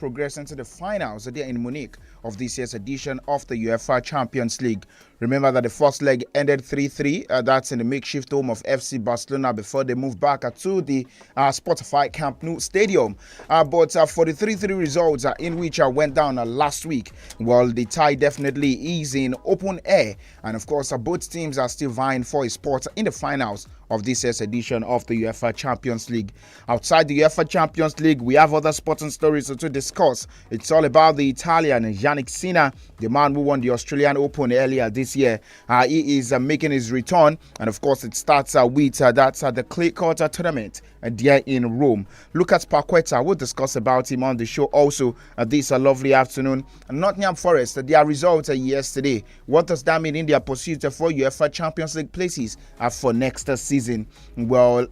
progressing to the finals there in Munich of this year's edition of the UEFA Champions League. Remember that the first leg ended 3-3. That's in the makeshift home of FC Barcelona before they moved back to the Spotify Camp Nou Stadium. But for the 3-3 results in which went down last week, well, the tie definitely is in open air. And of course, both teams are still vying for a spot in the finals of this year's edition of the UEFA Champions League. Outside the UEFA Champions League, we have other sporting stories to discuss. It's all about the Italian Jannik Sinner, the man who won the Australian Open earlier this year. He is making his return, and of course it starts with the clay court tournament there in Rome. Lucas Paqueta, we'll discuss about him on the show also this lovely afternoon. Nottingham Forest, their result yesterday. What does that mean in their pursuit for UEFA Champions League places for next season? Well,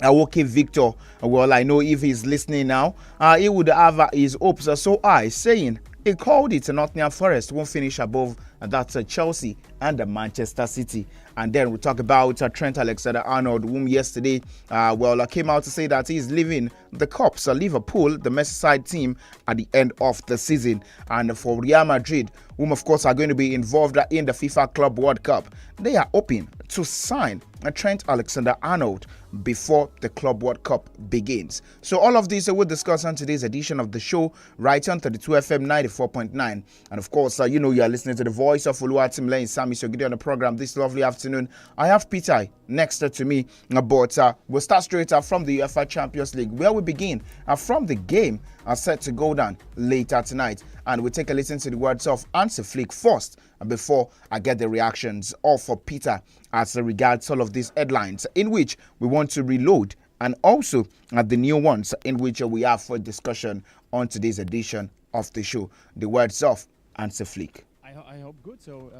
𝐃𝐈𝐒, well, I know if he's listening now, he would have his hopes so high, saying he called it Nottingham Forest won't finish above that's Chelsea and Manchester City. And then we talk about Trent Alexander-Arnold, whom yesterday came out to say that he's leaving the Cops, Liverpool, the Merseyside team, at the end of the season. And for Real Madrid, whom of course are going to be involved in the FIFA Club World Cup, they are hoping to sign Trent Alexander-Arnold before the Club World Cup begins. So all of this we'll discuss on today's edition of the show right on 32 FM 94.9. And of course, you are listening to the voice of Oluwatimilei SAMIES on the program this lovely afternoon. I have Peter next to me, but we'll start straight from the UEFA Champions League, where we begin from the game set to go down later tonight. And we'll take a listen to the words of Hansi Flick first before I get the reactions of Peter as regards all of these headlines in which we want to reload, and also the new ones in which we have for discussion on today's edition of the show. The words of Hansi Flick. I hope good. So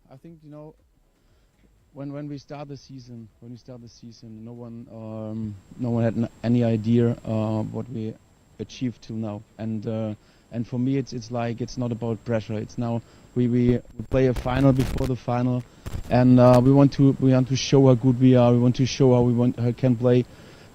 I think when we start the season, no one had any idea what we achieved till now, and for me it's like it's not about pressure. It's now we play a final before the final, and we want to show how good we are. We want to show how we can play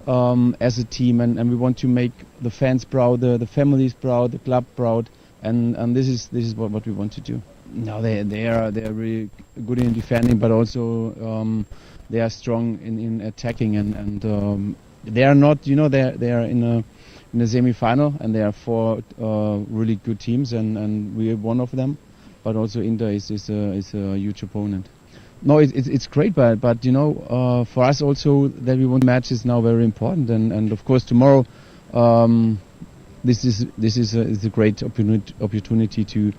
as a team, and we want to make the fans proud, the families proud, the club proud, and this is what we want to do. No, they are really good in defending, but also they are strong in attacking, and they are not, they are in the semi-final, and there are four really good teams, and we are one of them. But also Inter is a huge opponent. No, it's great, but for us also that we won match is now very important, and of course tomorrow this is a great opportunity to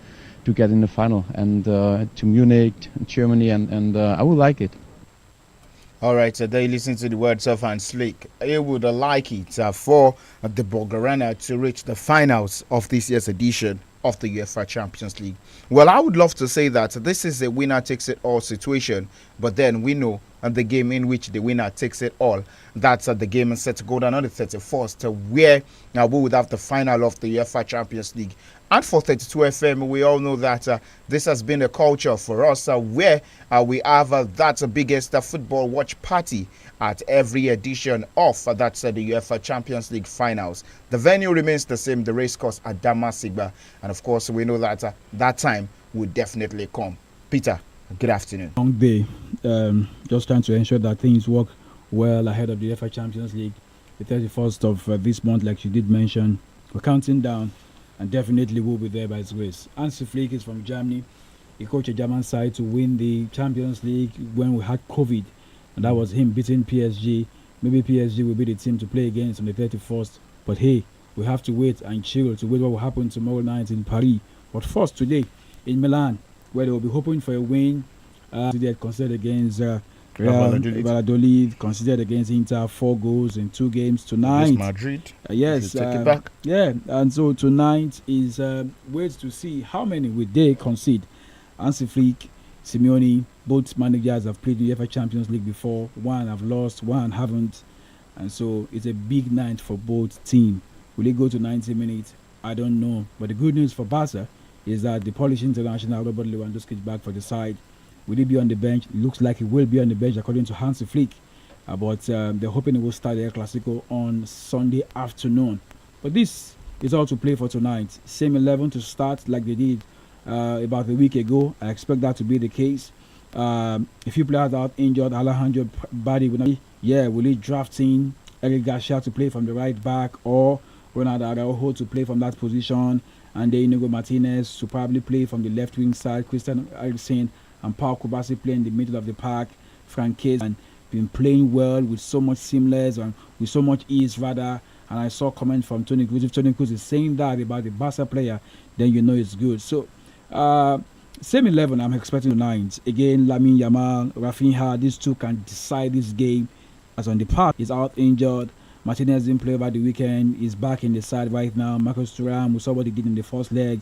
get in the final, and to Munich, Germany, and I would like it. All right, so they listen to the words of Hansi Flick. He would like it for the Bulgarians to reach the finals of this year's edition of the UEFA Champions League. Well, I would love to say that this is a winner-takes-it-all situation, but then we know the game in which the winner takes it all. That's the game set to go down on the 31st, where we would have the final of the UEFA Champions League. And for 32 FM, we all know that this has been a culture for us where we have that's the biggest football watch party at every edition of that's the UEFA Champions League finals. The venue remains the same, the racecourse at Damasigba. And of course, we know that that time will definitely come. Peter, good afternoon. Long day. Just trying to ensure that things work well ahead of the UEFA Champions League. The 31st of this month, like you did mention, we're counting down, and definitely will be there by His grace. Hansi Flick is from Germany. He coached a German side to win the Champions League when we had COVID, and that was him beating PSG. Maybe PSG will be the team to play against on the 31st, but hey, we have to wait and chill to wait what will happen tomorrow night in Paris. But first, today in Milan, where they will be hoping for a win. They had considered against Valladolid, considered against Inter, 4 goals in 2 games tonight. Madrid. Yes. Take it back. Yeah, and so tonight is wait to see how many will they concede. Hansi Flick, Simeone, both managers have played the UEFA Champions League before. One have lost, one haven't. And so it's a big night for both teams. Will it go to 90 minutes? I don't know. But the good news for Barca is that the Polish international Robert Lewandowski is back for the side. Will he be on the bench? It looks like he will be on the bench according to Hansi Flick. But they're hoping he will start the El Clasico on Sunday afternoon. But this It's all to play for tonight. Same 11 to start like they did about a week ago. I expect that to be the case. A few players out injured. Alejandro Badi will not be. Yeah, will he draft in Eric Garcia to play from the right back, or Ronald Araujo to play from that position, and then Inigo Martinez to probably play from the left wing side, Christian Eriksen and Paul Kubasi play in the middle of the park. Frank Case and been playing well with so much seamless and with so much ease rather. And I saw comment from Tony Cruz. If Tony Cruz is saying that about the Barca player, then you know it's good. So same 11 I'm expecting tonight. Again, Lamine Yamal, Rafinha, these two can decide this game. As on the park, he's out injured. Martinez didn't play over the weekend. He's back in the side right now. Marcus Thuram, we saw what he did in the first leg.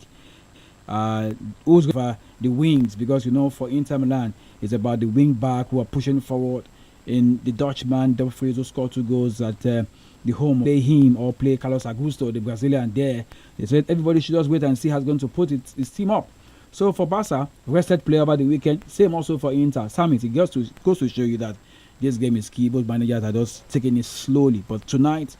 Who's for the wings? Because, you know, for Inter Milan, it's about the wing back who are pushing forward. In the Dutchman, Dumfries, who scored 2 goals at the home, play him or play Carlos Augusto, the Brazilian there. They said everybody should just wait and see how's going to put his team up. So for Barca, rested player over the weekend. Same also for Inter. SAMIES, it goes to show you that this game is key. Both managers are just taking it slowly. But tonight,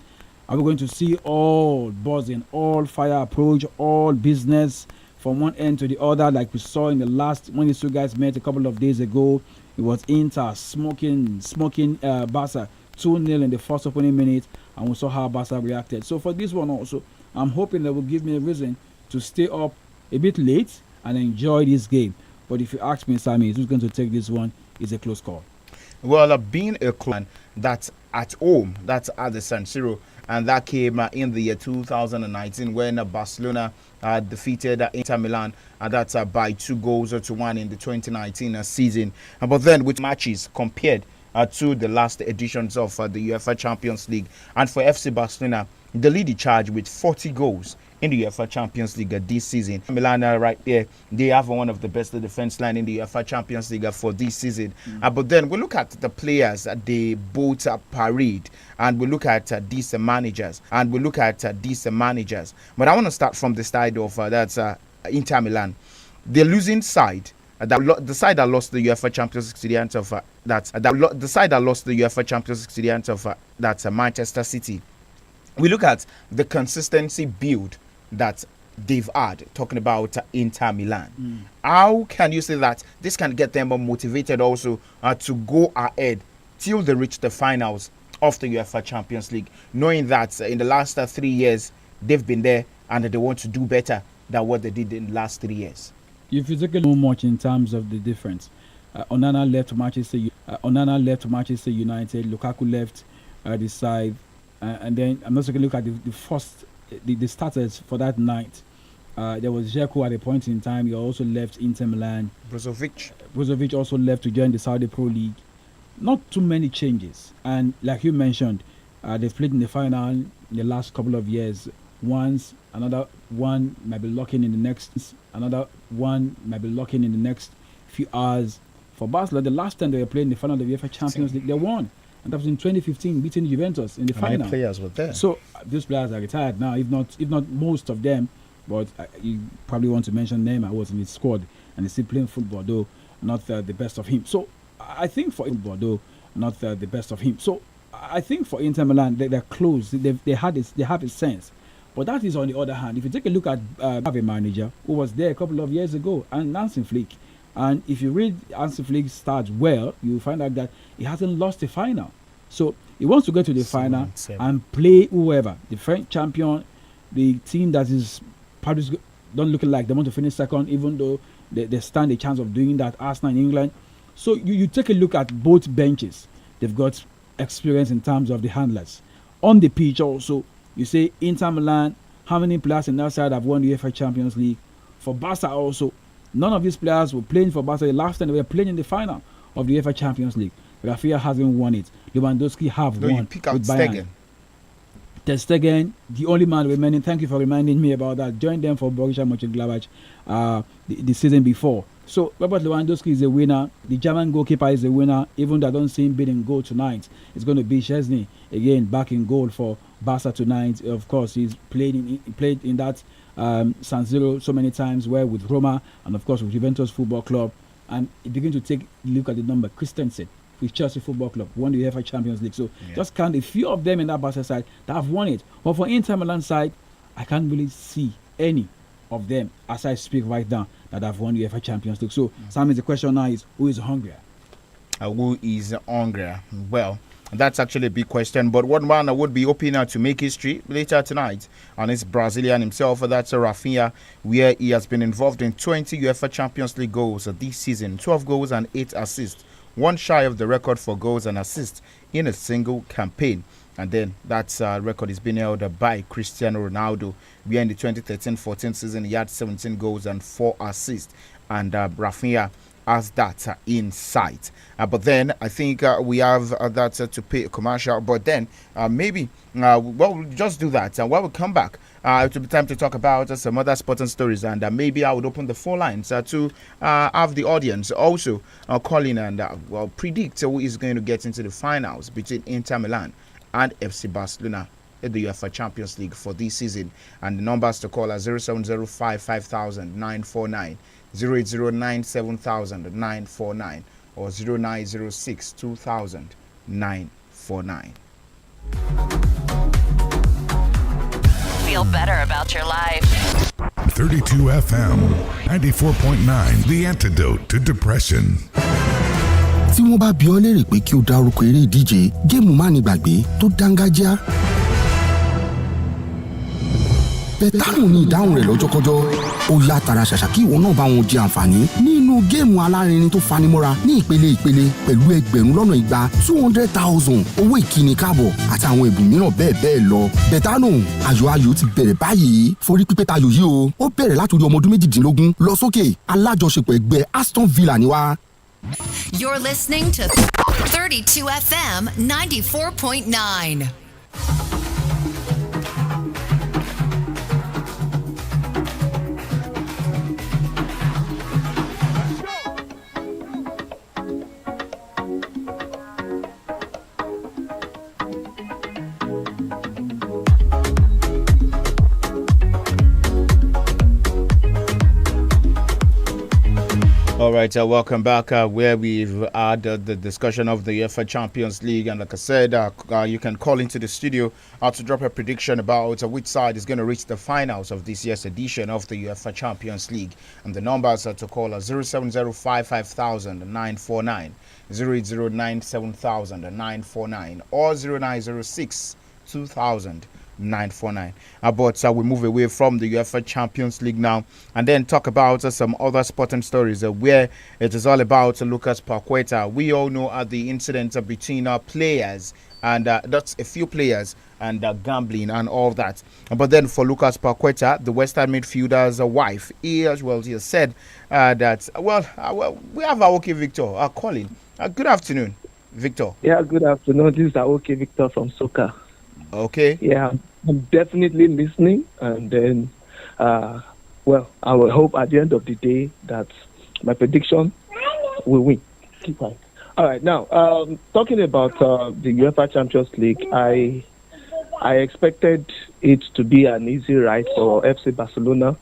are we going to see all buzzing, all fire approach, all business from one end to the other, like we saw in the last when these two guys met a couple of days ago? It was Inter smoking Barca 2-0 in the first opening minute, and we saw how Barca reacted. So for this one also, I'm hoping that will give me a reason to stay up a bit late and enjoy this game. But if you ask me, Sammy, who's going to take this one, it's a close call. Well, being a club that's at home, that's at the San Siro, and that came in the year 2019 when Barcelona defeated Inter Milan, and that's by 2-1 in the 2019 season. But then with matches compared to the last editions of the UEFA Champions League, and for FC Barcelona, they lead the charge with 40 goals in the UEFA Champions League this season. Milan right there, they have one of the best defense line in the UEFA Champions League for this season. But then we look at the players, they both parade, and we look at these managers, But I want to start from the side of that's Inter Milan. The losing side, the side that lost the UEFA Champions League to the hands of the side that lost the UEFA Champions League to the hands of that's Manchester City. We look at the consistency build that they've had, talking about Inter Milan. How can you say that this can get them motivated also to go ahead till they reach the finals of the UEFA Champions League, knowing that in the last 3 years they've been there and they want to do better than what they did in the last 3 years? If you take a look much in terms of the difference, Onana left Manchester United, Lukaku left the side, and then I'm not going to look at the starters for that night. There was 𝐒𝐄 at a point in time. He also left Inter Milan. Brozovic also left to join the Saudi Pro League. Not too many changes. And like you mentioned, they've played in the final in the last couple of years. Once, another one might be locking in the next few hours. For Barcelona, the last time they were playing the final of the UEFA Champions League, they won. And that was in 2015, beating Juventus in the final. Many players were there. So these players are retired now, if not most of them. But you probably want to mention Neymar was in his squad and he's still playing football, though not the best of him. So I think for football, though not the best of him. So I think for Inter Milan, they're close. They have a sense. But that is on the other hand. If you take a look at a manager who was there a couple of years ago, and Hansi Flick. And if you read Hansi Flick's stats well, you'll find out that he hasn't lost a final. So he wants to get to the final and play whoever, the French champion, the team that is probably don't look like they want to finish second, even though they stand a chance of doing that, Arsenal in England. So you take a look at both benches. They've got experience in terms of the handlers. On the pitch also, you say Inter Milan, how many players in that side have won the UEFA Champions League? For Barca also, none of these players were playing for Barca the last time they were playing in the final of the UEFA Champions League. Rafinha hasn't won it. Lewandowski have won you pick out with Bayern. Ter Stegen, the only man remaining. Thank you for reminding me about that. Joined them for Borussia Mönchengladbach the season before. So Robert Lewandowski is a winner. The German goalkeeper is a winner. Even though I don't see him beating goal tonight, it's going to be Szczęsny again back in goal for Barca tonight. Of course, he's played in that San Siro so many times, where with Roma and of course with Juventus Football Club. And you begin to take a look at the number. Christensen with Chelsea Football Club won the UEFA Champions League. So just count a few of them in that Barca side that have won it. But for Inter Milan side, I can't really see any of them as I speak right now that have won UEFA Champions League. So, Sam, the question now is, who is hungrier? Who is hungrier? Well, that's actually a big question. But one man would be hoping to make history later tonight, and it's Brazilian himself. That's Rafinha, where he has been involved in 20 UEFA Champions League goals this season, 12 goals and 8 assists, one shy of the record for goals and assists in a single campaign. And then that record is being held by Cristiano Ronaldo, where in the 2013-14 season he had 17 goals and 4 assists. And Rafinha has that in sight. But then I think we have that to pay a commercial. But then maybe, we'll just do that. And when we come back, it will be time to talk about some other sporting stories. And maybe I would open the phone lines to have the audience also call in and predict who is going to get into the finals between Inter Milan and FC Barcelona in the UEFA Champions League for this season. And the numbers to call are 0705 5000 949, 0809 7000 or 0906 2000 949. Feel better about your life. 32 FM 94.9, the antidote to depression. Tí wọ́n bá bi ọ́ léèrè pé kí o dárúkọ eré ìdíje géèmù mánigbàgbé tó dángájá, bẹ̀tánù ni ìdáhùn rẹ̀ lọ́jọ́kọ́jọ́. Ó yá tara ṣàṣà kí ìwọ náà bá wọn jẹ àǹfààní nínú géèmù alárinrin tó fanimọ́ra ní ìpele pẹ̀lú ẹgbẹ̀rún lọ́nà igba 200,000 owó ìkíni káàbọ̀ àti àwọn ẹ̀bùn mìíràn bẹ́ẹ̀ lọ. bẹ̀tánù ayò ti bẹ̀rẹ̀ báyìí. Forí pípẹ́ tayò yìí o, ó bẹ̀rẹ̀ látòrí ọmọ ọdún 18 lọ sókè. Alájọṣepọ̀ ẹgbẹ́ Aston Villa ni wá. You're listening to 32 FM 94.9. All right, welcome back where we've had the discussion of the UEFA Champions League. And like I said, you can call into the studio to drop a prediction about which side is going to reach the finals of this year's edition of the UEFA Champions League. And the numbers to call are 0705 5000 949, 0809 7000 949, or 0906 2000 949. But we move away from the UEFA Champions League now and then talk about some other sporting stories where it is all about Lucas Paqueta. We all know the incident between players and that's a few players and gambling and all that. But then for Lucas Paqueta, the Western midfielder's wife, he has said that, we have our Victor calling. Good afternoon, Victor. Yeah, good afternoon. This is Victor from Soka. Okay. Yeah, I'm definitely listening, and then, I will hope at the end of the day that my prediction will win. Keep quiet. All right, now talking about the UEFA Champions League, I expected it to be an easy ride for FC Barcelona,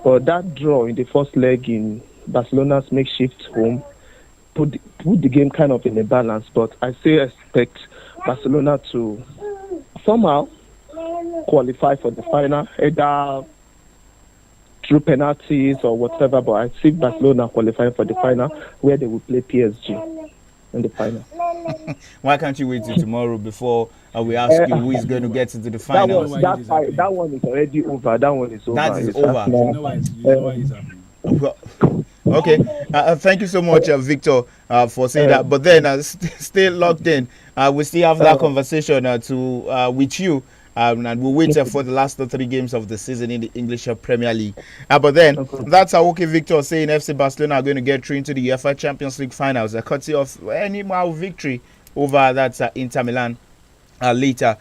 but that draw in the first leg in Barcelona's makeshift home put the game kind of in a balance. But I still expect Barcelona to somehow qualify for the final, either through penalties or whatever. But I see Barcelona qualifying for the final, where they will play PSG in the final. Why can't you wait till tomorrow before we ask you who is going to get into the final? That one is already over. That one is over. That is over. Okay. Thank you so much, Victor, for saying that. But then, stay locked in. We still have that conversation with you. And we'll wait for the last 3 games of the season in the English Premier League. But then, that's how Victor saying FC Barcelona are going to get through into the UEFA Champions League finals, courtesy of any more victory over that Inter Milan later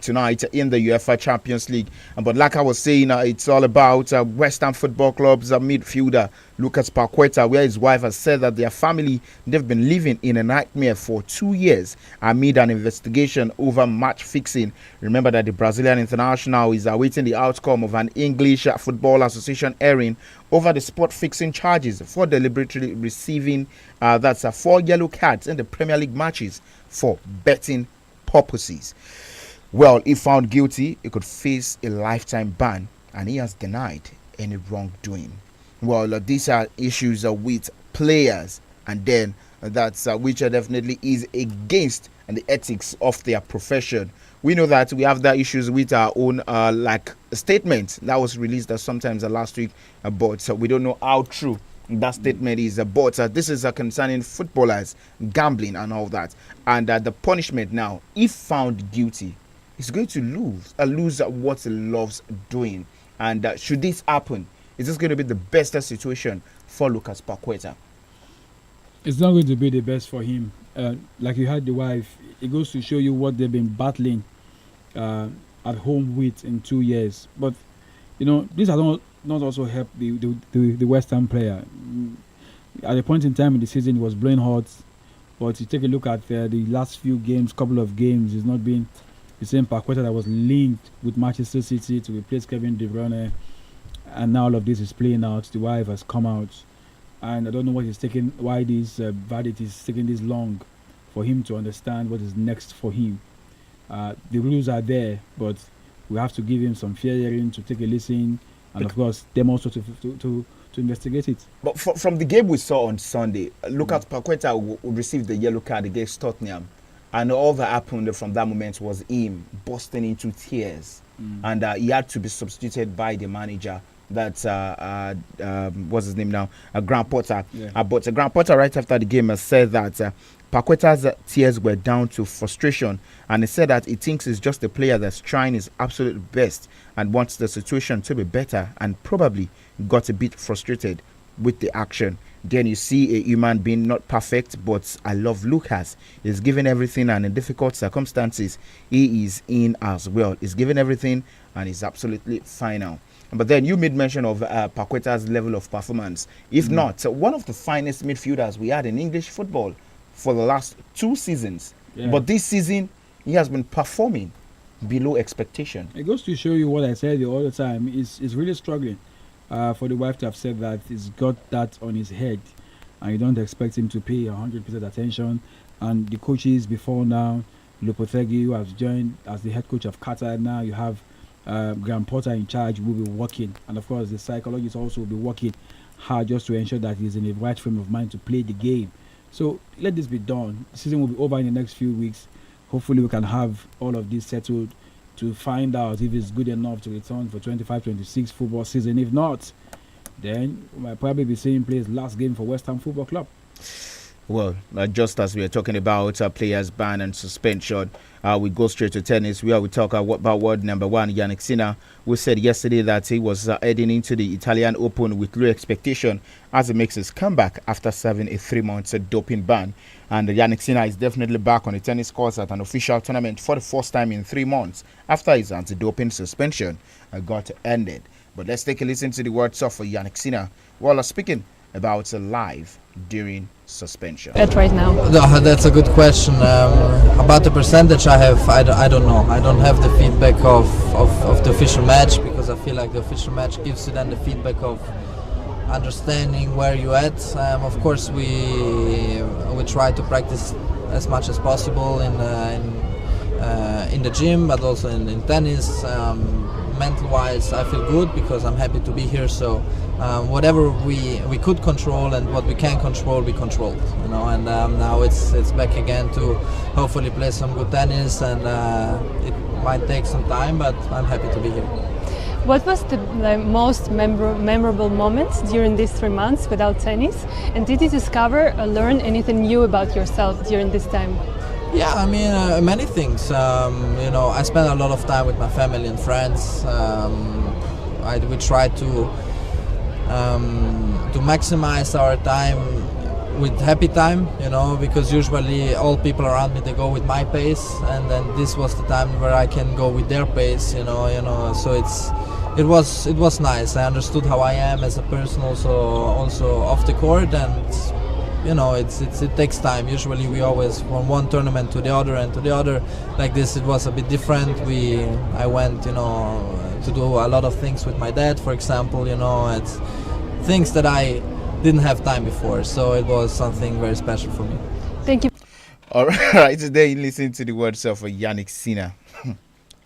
tonight in the UEFA Champions League. But like I was saying, it's all about West Ham Football Club's midfielder Lucas Paqueta, where his wife has said that their family, they've been living in a nightmare for 2 years amid an investigation over match fixing. Remember that the Brazilian international is awaiting the outcome of an English Football Association hearing over the sport fixing charges for deliberately receiving 4 yellow cards in the Premier League matches for betting purposes. Well, if found guilty, he could face a lifetime ban, and he has denied any wrongdoing. Well, these are issues with players, and then that's which definitely is against the ethics of their profession. We know that we have the issues with our own like statement that was released sometimes last week, but we don't know how true that statement is. But this is concerning footballers gambling and all that, and the punishment now, if found guilty, is going to lose what he loves doing. And should this happen, is this going to be the best situation for Lucas Paqueta? It's not going to be the best for him. Like you had the wife, it goes to show you what they've been battling at home with in 2 years. But you know, this has not also helped the West Ham player. At a point in time in the season, it was blowing hot. But you take a look at the last few games, couple of games, it's not been the same Paqueta that was linked with Manchester City to replace Kevin De Bruyne, and now all of this is playing out. The wife has come out, and I don't know why this verdict is taking this long for him to understand what is next for him. The rules are there, but we have to give him some fair hearing to take a listen, and of course them also to investigate it. But from the game we saw on Sunday, Lucas Paqueta received the yellow card against Tottenham. And all that happened from that moment was him bursting into tears. And he had to be substituted by the manager. That's, what's his name now? Graham Potter. Yeah. But Graham Potter, right after the game, said that Paqueta's tears were down to frustration. And he said that he thinks he's just a player that's trying his absolute best and wants the situation to be better, and probably got a bit frustrated with the action. Then you see a human being, not perfect, but I love Lucas. He's given everything, and in difficult circumstances, he is in as well. He's given everything, and he's absolutely fine now. But then you made mention of Paqueta's level of performance. If not, one of the finest midfielders we had in English football for the last 2 seasons. Yeah. But this season, he has been performing below expectation. It goes to show you what I said all the time. He's really struggling. For the wife to have said that he's got that on his head, and you don't expect him to pay 100% attention. And the coaches before now, Lopetegui, who has joined as the head coach of Qatar, now you have Graham Potter in charge, will be working, and of course the psychologist also will be working hard just to ensure that he's in the right frame of mind to play the game. So let this be done. The season will be over in the next few weeks. Hopefully we can have all of this settled to find out if it's good enough to return for 25-26 football season. If not, then we might probably be seeing play his last game for West Ham Football Club. Well, just as we are talking about players ban and suspension, we go straight to tennis, where we talk about world number 1, Jannik Sinner, who said yesterday that he was heading into the Italian Open with low expectation as he makes his comeback after serving a 3-month doping ban. And Jannik Sinner is definitely back on the tennis courts at an official tournament for the first time in 3 months after his anti-doping suspension got ended. But let's take a listen to the words of Jannik Sinner while speaking about live during suspension. At right now? That's a good question. About the percentage I don't know. I don't have the feedback of the official match, because I feel like the official match gives you then the feedback of understanding where you're at. Of course we try to practice as much as possible in the gym, but also in tennis. Mental-wise, I feel good because I'm happy to be here. So whatever we could control and what we can control, we controlled. You know, and now it's back again to hopefully play some good tennis, and it might take some time, but I'm happy to be here. What was the most memorable moment during these 3 months without tennis? And did you discover or learn anything new about yourself during this time? Yeah, I mean, many things. You know, I spend a lot of time with my family and friends. We try to maximize our time with happy time, you know, because usually all people around me, they go with my pace, and then this was the time where I can go with their pace, you know. So it was nice. I understood how I am as a person, also off the court, and you know, it takes time. Usually we always from one tournament to the other and to the other. Like this, it was a bit different. I went, you know, to do a lot of things with my dad, for example. You know, it's things that I didn't have time before. So it was something very special for me. Thank you. All right, today you listen to the words of Jannik Sinner.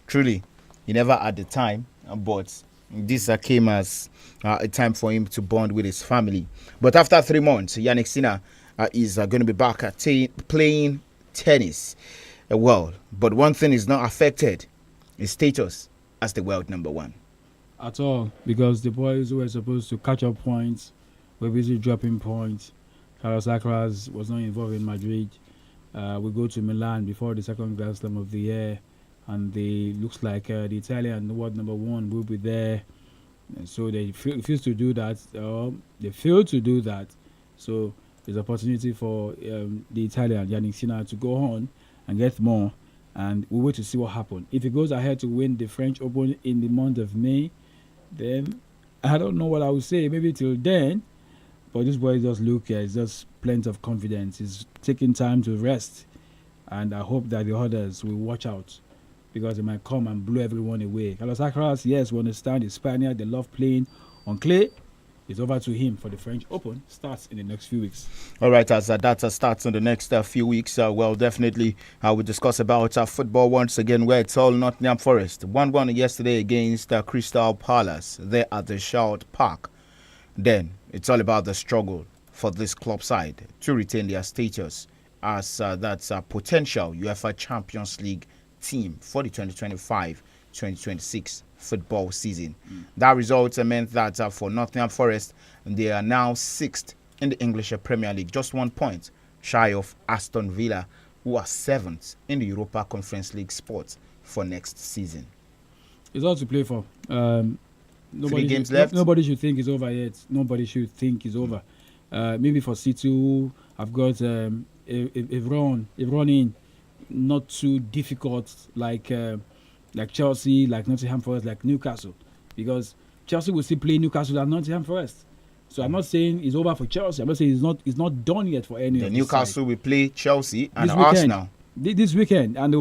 truly, he never had the time, but this came as a time for him to bond with his family. But after 3 months, Yannick Sinner is going to be back at playing tennis. Well, but one thing is not affected, his status as the world number 1. At all, because the boys who were supposed to catch up points were busy dropping points. Carlos Alcaraz was not involved in Madrid. We go to Milan before the second Grand Slam of the year, and looks like the Italian world number 1 will be there. And so they refuse to do that. They failed to do that. So there's opportunity for the Italian Yannick Sinner to go on and get more, and we wait to see what happens. If he goes ahead to win the French Open in the month of May, then I don't know what I would say. Maybe till then, but this boy just it's just plenty of confidence. He's taking time to rest, and I hope that the others will watch out, because they might come and blow everyone away. Carlos Alcaraz, yes, we understand, he's Spaniard, they love playing on clay. It's over to him for the French Open. Starts in the next few weeks. All right, as that starts in the next few weeks, well, definitely we'll discuss about football once again, where it's all Nottingham Forest. 1-1 yesterday against Crystal Palace there at the Shout Park. Then it's all about the struggle for this club side to retain their status as that's a potential UEFA Champions League team for the 2025-2026 football season. That result meant that for Nottingham Forest, they are now 6th in the English Premier League, just 1 point shy of Aston Villa, who are 7th in the Europa Conference League spots for next season. It's all to play for. 3 games left. Nobody should think it's over yet. Nobody should think it's over. Maybe for City, I've got a run in, not too difficult like Chelsea, like Nottingham Forest, like Newcastle, because Chelsea will still play Newcastle and Nottingham Forest. So I'm not saying it's over for Chelsea. I'm not saying it's not done yet for any. The Newcastle will play Chelsea and this weekend, Arsenal this weekend, and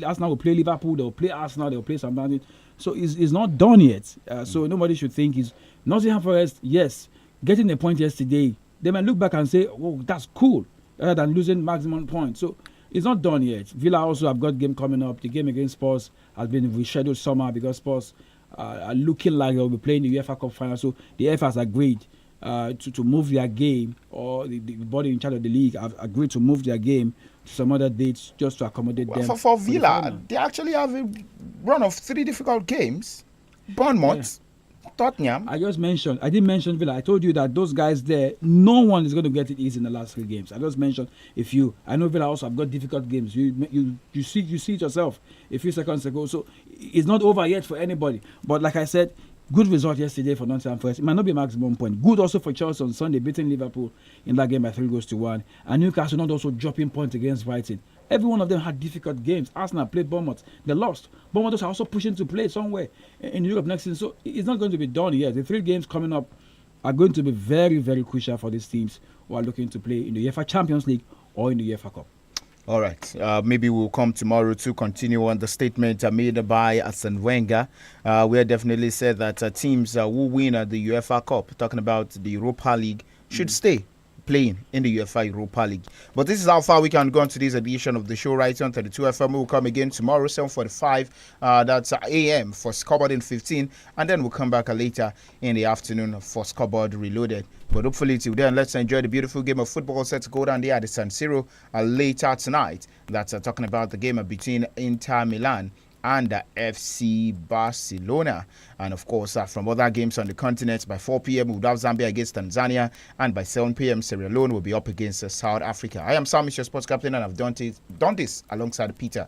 Arsenal will play Liverpool. They'll play Arsenal. They'll play Southampton. So it's not done yet. So nobody should think it's Nottingham Forest. Yes, getting a point yesterday, they might look back and say, "Oh, that's cool," rather than losing maximum points. So it's not done yet. Villa also have got game coming up. The game against Spurs has been rescheduled summer because Spurs are looking like they'll be playing the UEFA Cup final. So the FA has agreed to move their game, or the body in charge of the league have agreed to move their game to some other dates just to accommodate them. For Villa, they actually have a run of 3 difficult games. Bournemouth, Tottenham. I didn't mention Villa. I told you that those guys there, no one is going to get it easy in the last 3 games. I just mentioned I know Villa also have got difficult games. You see it yourself a few seconds ago. So it's not over yet for anybody. But like I said, good result yesterday for Nottingham Forest. It might not be maximum point. Good also for Chelsea on Sunday, beating Liverpool in that game by 3-1. And Newcastle not also dropping points against Brighton. Every one of them had difficult games. Arsenal played Bournemouth. They lost. Bournemouth are also pushing to play somewhere in Europe next season. So it's not going to be done yet. The 3 games coming up are going to be very, very crucial for these teams who are looking to play in the UEFA Champions League or in the UEFA Cup. All right. Maybe we'll come tomorrow to continue on the statement made by Arsene Wenger. We have definitely said that teams who win the UEFA Cup, talking about the Europa League, should stay playing in the UEFA Europa League. But this is how far we can go on to this edition of the show right on 32 FM. We'll come again tomorrow, 7:45. That's a.m. for Scoreboard in 15. And then we'll come back later in the afternoon for Scoreboard Reloaded. But hopefully till then, let's enjoy the beautiful game of football set to go down there at the San Siro later tonight. That's talking about the game between Inter Milan and FC Barcelona. And of course, from other games on the continent, by 4 p.m. we'll have Zambia against Tanzania, and by 7 p.m. Sierra Leone will be up against South Africa. I am SAMIES, your sports captain, and I've done this alongside Peter.